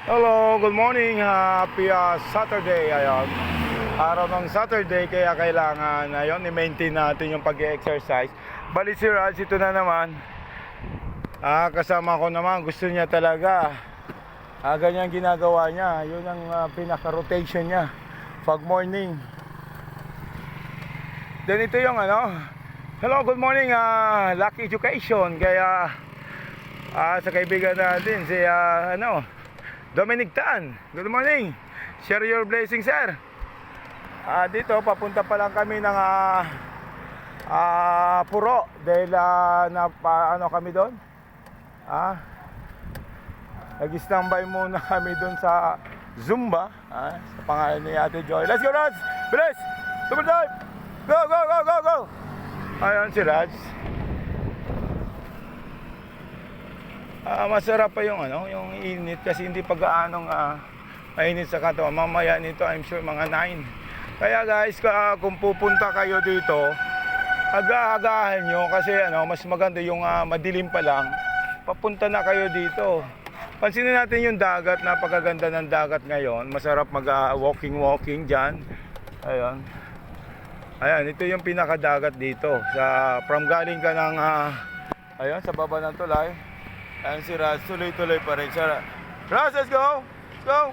Hello, good morning. Happy Saturday. Ayan. Araw ng Saturday kaya kailangan i-maintain natin yung pag-exercise. Bali si Raj, ito na naman. Kasama ko naman, gusto niya talaga. Ganyan ginagawa niya. Yun ang pinaka-rotation niya. Pag morning. Then ito yung hello, good morning. Lucky Education. Kaya sa kaibigan natin si Dominic Tan, good morning. Share your blessings, sir. Dito, papunta pa lang kami ng Puro. Dahil kami doon. Nag-standby muna kami doon sa Zumba. Sa pangalan ni Ate Joy. Let's go, Raj! Bilis! Super dive! Go, go, go, go, go! Ayan si Raj. Masarap pa yung yung init kasi hindi pa gaanong mainit sa katawan. Mamaya nito I'm sure mga 9. Kaya guys, kung pupunta kayo dito, aga-agahan nyo kasi mas maganda yung madilim pa lang. Papunta na kayo dito. Pansinin natin yung dagat, napakaganda ng dagat ngayon. Masarap mag walking dyan. Ayan. Ayan, ito yung pinakadagat dito. From galing ka ng ayan, sa baba ng tulay. Ayan si Raz, tuloy-tuloy pa rin siya. Raz, let's go! Let's go!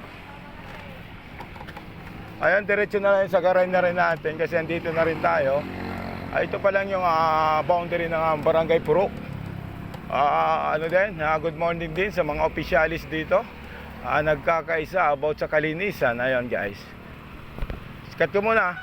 Ayan, diretso na rin, sagaran na rin natin kasi andito na rin tayo. Ito pa lang yung boundary ng Barangay Puro. Good morning din sa mga opisyalis dito. Nagkakaisa about sa kalinisan. Ayan guys. Sikat ko muna.